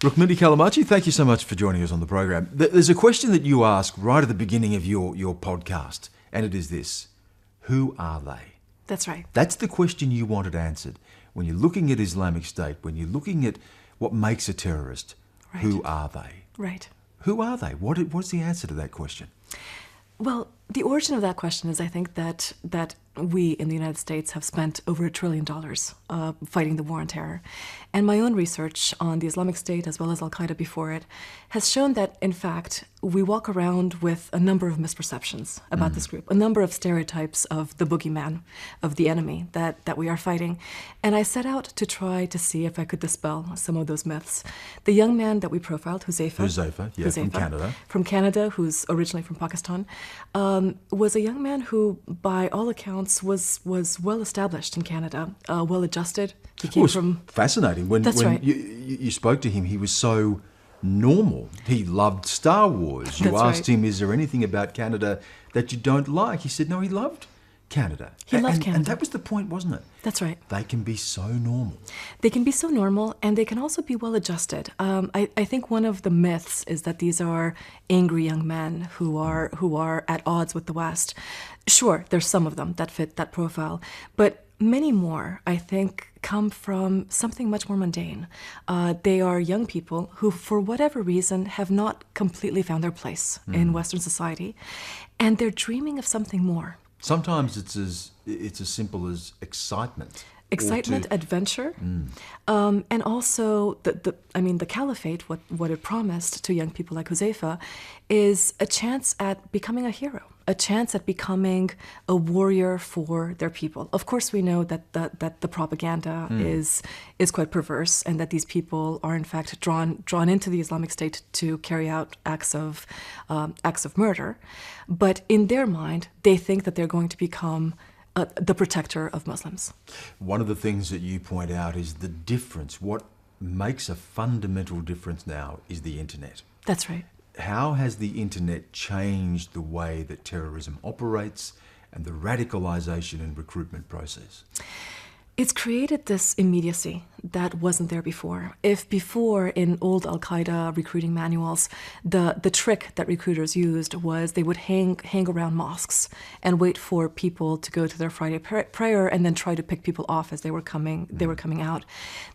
Rukmini Callimachi, thank you so much for joining us on the program. There's a question that you ask right at the beginning of your podcast, and it is this: who are they? That's right. That's the question you wanted answered. When you're looking at Islamic State, when you're looking at what makes a terrorist, Right. who are they? Right. Who are they? What's the answer to that question? Well, the origin of that question is, I think, that we in the United States have spent over $1 trillion fighting the war on terror. And my own research on the Islamic State, as well as Al-Qaeda before it, has shown that, in fact, we walk around with a number of misperceptions about this group, a number of stereotypes of the boogeyman, of the enemy that we are fighting. And I set out to try to see if I could dispel some of those myths. The young man that we profiled, Huzaifa, from Canada, who's originally from Pakistan, was a young man who, by all accounts, was well established in Canada, well adjusted. He came from fascinating. When right. you spoke to him, he was so normal. He loved Star Wars. You That's asked right. him, is there anything about Canada that you don't like? He said, no, he loved Canada. He loved Canada. And that was the point, wasn't it? That's right. They can be so normal. They can be so normal, and they can also be well adjusted. I think one of the myths is that these are angry young men who are at odds with the West. Sure, there's some of them that fit that profile, but many more, I think, come from something much more mundane. They are young people who, for whatever reason, have not completely found their place in Western society, and they're dreaming of something more. Sometimes it's as simple as excitement. Excitement, adventure, and also the Caliphate. What it promised to young people like Huzaifa is a chance at becoming a hero, a chance at becoming a warrior for their people. Of course, we know that the propaganda is quite perverse, and that these people are in fact drawn into the Islamic State to carry out acts of murder. But in their mind, they think that they're going to become the protector of Muslims. One of the things that you point out is the difference. What makes a fundamental difference now is the internet. That's right. How has the internet changed the way that terrorism operates and the radicalization and recruitment process? It's created this immediacy that wasn't there before. If before in old Al-Qaeda recruiting manuals, the trick that recruiters used was they would hang around mosques and wait for people to go to their Friday prayer and then try to pick people off as they were coming out.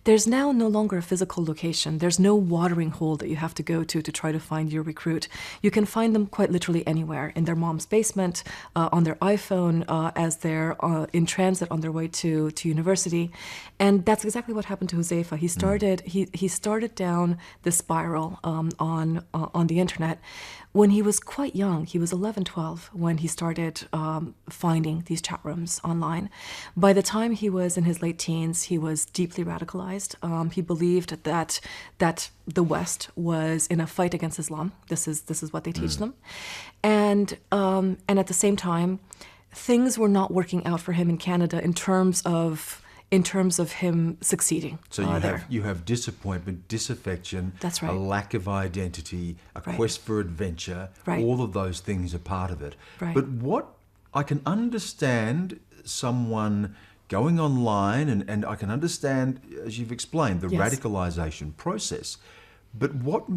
There's now no longer a physical location. There's no watering hole that you have to go to try to find your recruit. You can find them quite literally anywhere, in their mom's basement, on their iPhone, as they're in transit on their way to university. And that's exactly what happened to Huzaifa. He started down this spiral on the internet when he was quite young. He was 11, 12 when he started finding these chat rooms online. By the time he was in his late teens, he was deeply radicalized. He believed that the West was in a fight against Islam. This is what they teach them, and at the same time, things were not working out for him in Canada in terms of him succeeding. So you have disappointment, disaffection, That's right. a lack of identity, a Right. quest for adventure. Right. All of those things are part of it. Right. But what I can understand someone going online, and I can understand, as you've explained, the Yes. radicalization process. But what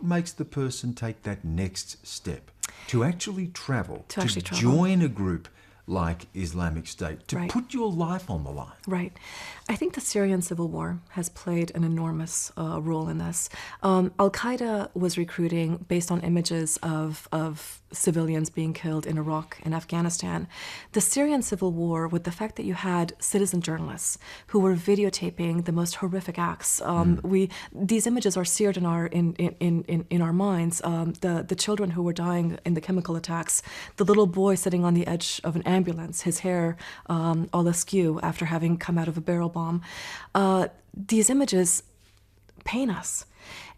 makes the person take that next step to actually travel, to join a group like Islamic State, to Right. put your life on the line? Right. I think the Syrian Civil War has played an enormous role in this. Al-Qaeda was recruiting based on images of civilians being killed in Iraq and Afghanistan. The Syrian Civil War, with the fact that you had citizen journalists who were videotaping the most horrific acts, these images are seared in our minds. The children who were dying in the chemical attacks, the little boy sitting on the edge of an ambulance, his hair all askew after having come out of a barrel bomb. These images pain us.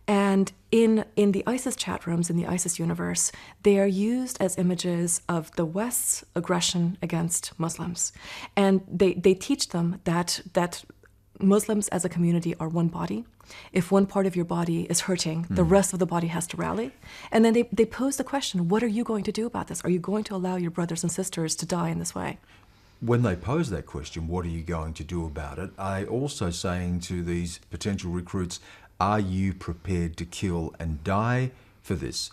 And in the ISIS chat rooms, in the ISIS universe, they are used as images of the West's aggression against Muslims. And they teach them that Muslims as a community are one body. If one part of your body is hurting, the rest of the body has to rally. And then they pose the question, what are you going to do about this? Are you going to allow your brothers and sisters to die in this way? When they pose that question, what are you going to do about it? Are they also saying to these potential recruits, are you prepared to kill and die for this?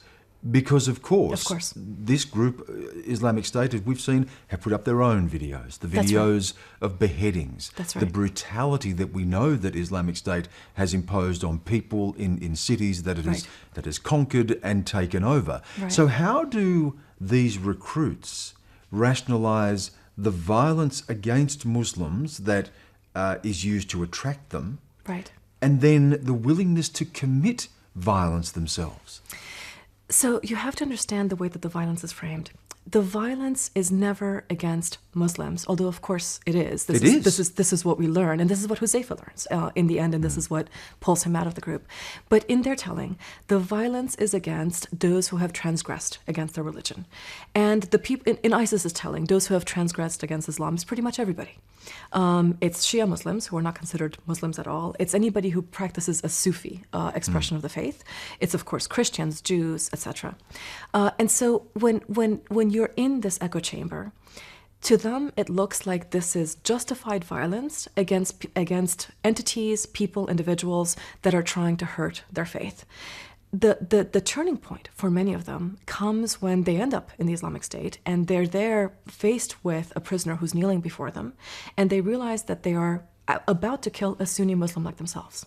Because, of course, this group, Islamic State, as we've seen, have put up their own videos, the videos of beheadings, the brutality that we know that Islamic State has imposed on people in cities that it has conquered and taken over. So how do these recruits rationalize the violence against Muslims that is used to attract them, and then the willingness to commit violence themselves? So you have to understand the way that the violence is framed. The violence is never against Muslims, although of course it is. This is what we learn, and this is what Huzaifa learns in the end, and this is what pulls him out of the group. But in their telling, the violence is against those who have transgressed against their religion. And the people in ISIS's telling, those who have transgressed against Islam is pretty much everybody. It's Shia Muslims, who are not considered Muslims at all. It's anybody who practices a Sufi expression of the faith. It's, of course, Christians, Jews, etc. And so when you're in this echo chamber, to them, it looks like this is justified violence against entities, people, individuals that are trying to hurt their faith. The turning point for many of them comes when they end up in the Islamic State and they're there faced with a prisoner who's kneeling before them, and they realize that they are about to kill a Sunni Muslim like themselves.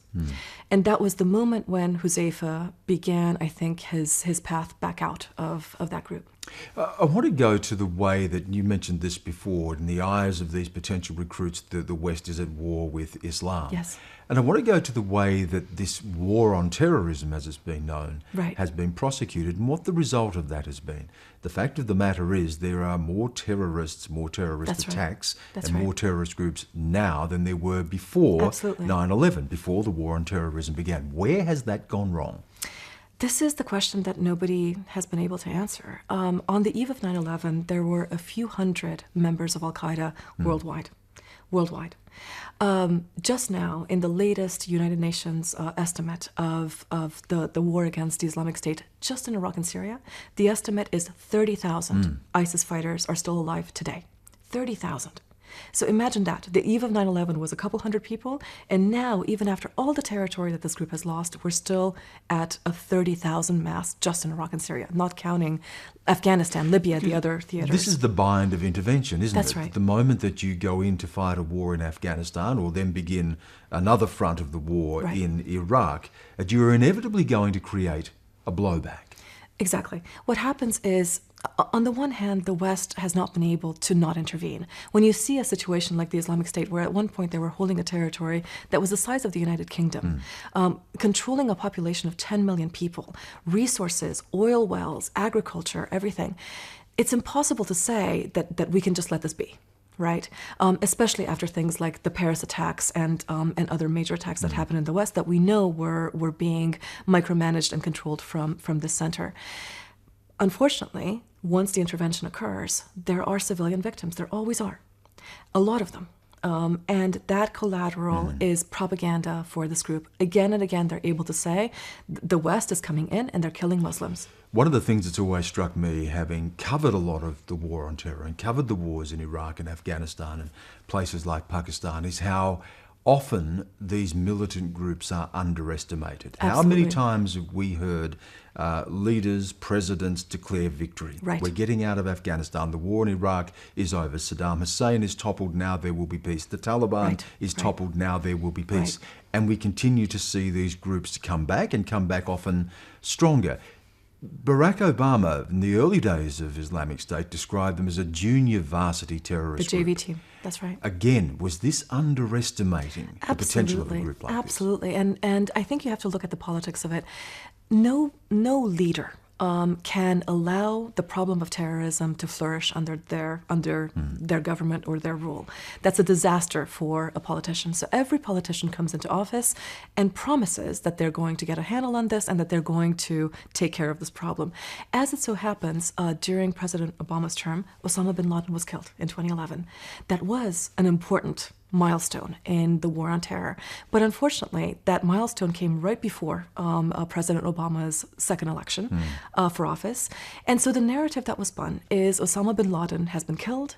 And that was the moment when Huzaifa began, I think, his path back out of that group. I want to go to the way that you mentioned this before. In the eyes of these potential recruits, the West is at war with Islam. Yes. And I want to go to the way that this war on terrorism, as it's been known, has been prosecuted and what the result of that has been. The fact of the matter is there are more terrorist attacks and more terrorist groups now than there were before 9/11, before the war on terrorism began. Where has that gone wrong? This is the question that nobody has been able to answer. On the eve of 9/11, there were a few hundred members of Al-Qaeda worldwide. Just now, in the latest United Nations estimate of the war against the Islamic State, just in Iraq and Syria, the estimate is 30,000 ISIS fighters are still alive today. 30,000. So imagine that. The eve of 9/11 was a couple hundred people, and now, even after all the territory that this group has lost, we're still at a 30,000 mass just in Iraq and Syria, not counting Afghanistan, Libya, the other theaters. This is the bind of intervention, isn't it? That's right. The moment that you go in to fight a war in Afghanistan or then begin another front of the war in Iraq, you're inevitably going to create a blowback. Exactly. What happens is, on the one hand, the West has not been able to not intervene. When you see a situation like the Islamic State, where at one point they were holding a territory that was the size of the United Kingdom, controlling a population of 10 million people, resources, oil wells, agriculture, everything, it's impossible to say that we can just let this be. Right, especially after things like the Paris attacks and other major attacks that happened in the West that we know were being micromanaged and controlled from the center. Unfortunately, once the intervention occurs, there are civilian victims. There always are, a lot of them. And that collateral is propaganda for this group. Again and again, they're able to say the West is coming in and they're killing Muslims. One of the things that's always struck me, having covered a lot of the war on terror and covered the wars in Iraq and Afghanistan and places like Pakistan, is how often these militant groups are underestimated. Absolutely. How many times have we heard leaders, presidents declare victory? We're getting out of Afghanistan. The war in Iraq is over. Saddam Hussein is toppled. Now there will be peace. The Taliban is toppled. Now there will be peace. And we continue to see these groups come back and come back often stronger. Barack Obama, in the early days of Islamic State, described them as a junior varsity terrorist group. The JV group. team, that's right. Again, was this underestimating the potential of a group like this? Absolutely. And I think you have to look at the politics of it. No leader can allow the problem of terrorism to flourish under their government or their rule. That's a disaster for a politician. So every politician comes into office and promises that they're going to get a handle on this and that they're going to take care of this problem. As it so happens, during President Obama's term, Osama bin Laden was killed in 2011. That was an important milestone in the war on terror. But unfortunately, that milestone came right before President Obama's second election for office. And so the narrative that was spun is Osama bin Laden has been killed.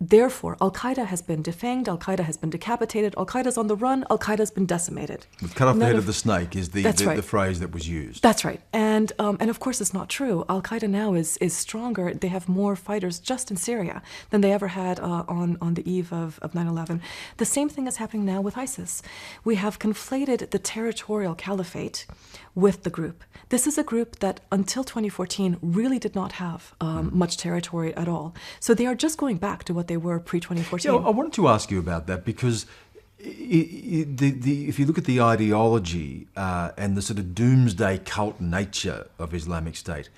Therefore, Al-Qaeda has been defanged, Al-Qaeda has been decapitated, Al-Qaeda's on the run, Al-Qaeda's been decimated. We've cut off the head of the snake is the phrase that was used. That's right. And of course it's not true. Al-Qaeda now is stronger. They have more fighters just in Syria than they ever had on the eve of 9/11. The same thing is happening now with ISIS. We have conflated the territorial caliphate with the group. This is a group that until 2014 really did not have much territory at all. So they are just going back to what they were pre-2014. Yeah, I wanted to ask you about that because if you look at the ideology and the sort of doomsday cult nature of Islamic State,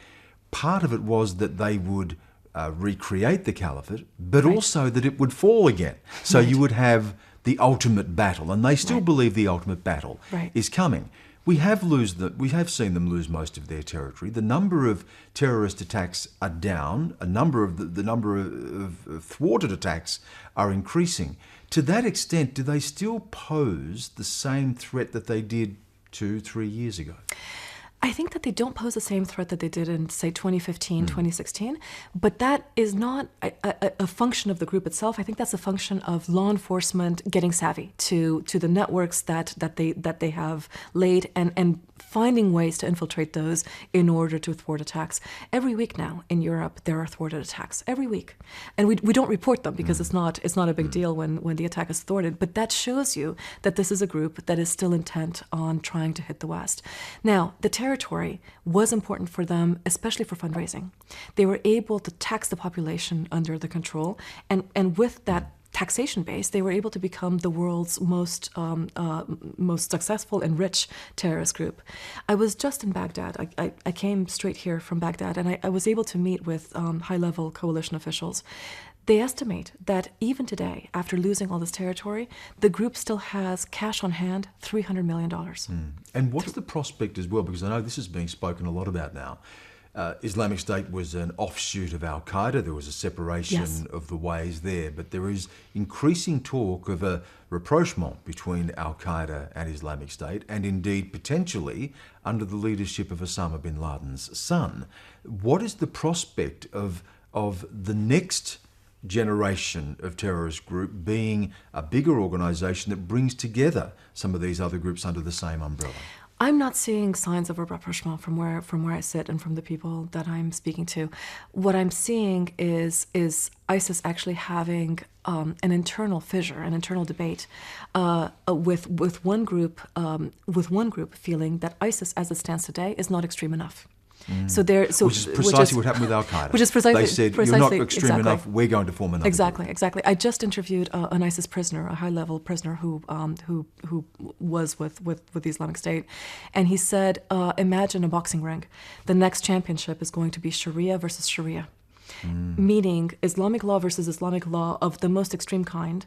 part of it was that they would recreate the caliphate, but also that it would fall again. So you would have the ultimate battle, and they still believe the ultimate battle is coming. We have seen them lose most of their territory. The number of terrorist attacks are down. The number of thwarted attacks are increasing. To that extent, do they still pose the same threat that they did 2-3 years ago? I think that they don't pose the same threat that they did in, say, 2015, 2016, but that is not a function of the group itself. I think that's a function of law enforcement getting savvy to the networks that they have laid and finding ways to infiltrate those in order to thwart attacks. Every week now in Europe, there are thwarted attacks. Every week. And we don't report them because it's not a big deal when the attack is thwarted, but that shows you that this is a group that is still intent on trying to hit the West. Now, the territory was important for them, especially for fundraising. They were able to tax the population under the control, and with that taxation base, they were able to become the world's most successful and rich terrorist group. I was just in Baghdad. I came straight here from Baghdad, and I was able to meet with high-level coalition officials. They estimate that even today, after losing all this territory, the group still has cash on hand, $300 million. And what's the prospect as well? Because I know this is being spoken a lot about now. Islamic State was an offshoot of Al-Qaeda. There was a separation of the ways there. But there is increasing talk of a rapprochement between Al-Qaeda and Islamic State, and indeed potentially under the leadership of Osama bin Laden's son. What is the prospect of the next generation of terrorist group being a bigger organisation that brings together some of these other groups under the same umbrella? I'm not seeing signs of a rapprochement from where I sit and from the people that I'm speaking to. What I'm seeing is ISIS actually having an internal fissure, an internal debate with one group feeling that ISIS, as it stands today, is not extreme enough. Which is precisely what happened with Al-Qaeda. Which is precisely, they said, you're not extreme enough, we're going to form another group. Exactly. I just interviewed an ISIS prisoner, a high-level prisoner who was with the Islamic State, and he said, imagine a boxing ring. The next championship is going to be Sharia versus Sharia. Meaning Islamic law versus Islamic law of the most extreme kind,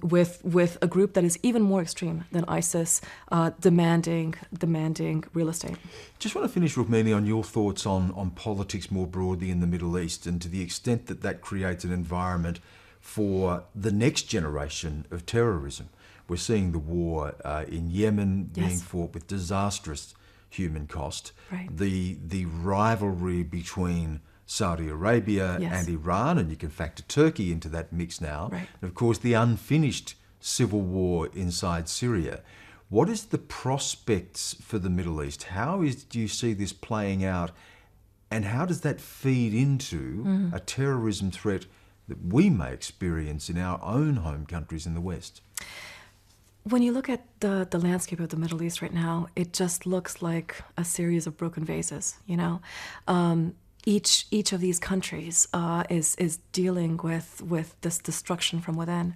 with a group that is even more extreme than ISIS, demanding real estate. Just want to finish, Rukmini, on your thoughts on politics more broadly in the Middle East, and to the extent that creates an environment for the next generation of terrorism. We're seeing the war in Yemen being fought with disastrous human cost. Right. The rivalry between Saudi Arabia and Iran, and you can factor Turkey into that mix now. Right. And of course, the unfinished civil war inside Syria. What is the prospects for the Middle East? Do you see this playing out, and how does that feed into a terrorism threat that we may experience in our own home countries in the West? When you look at the landscape of the Middle East right now, it just looks like a series of broken vases, you know? Each of these countries is dealing with this destruction from within.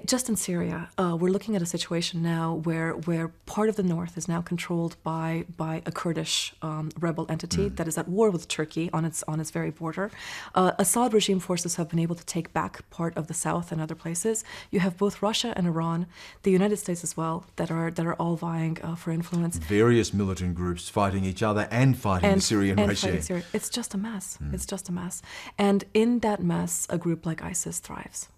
Just in Syria, we're looking at a situation now where part of the north is now controlled by a Kurdish rebel entity that is at war with Turkey on its very border. Assad regime forces have been able to take back part of the south and other places. You have both Russia and Iran, the United States as well, that are all vying for influence. Various militant groups fighting each other and fighting the Syrian regime. It's just a mess. It's just a mess. And in that mess, a group like ISIS thrives.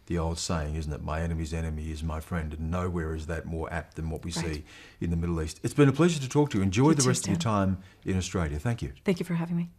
the old saying, isn't it? My enemy's enemy is my friend, and nowhere is that more apt than what we see in the Middle East. It's been a pleasure to talk to you. Enjoy the rest of your time in Australia. Thank you. Thank you for having me.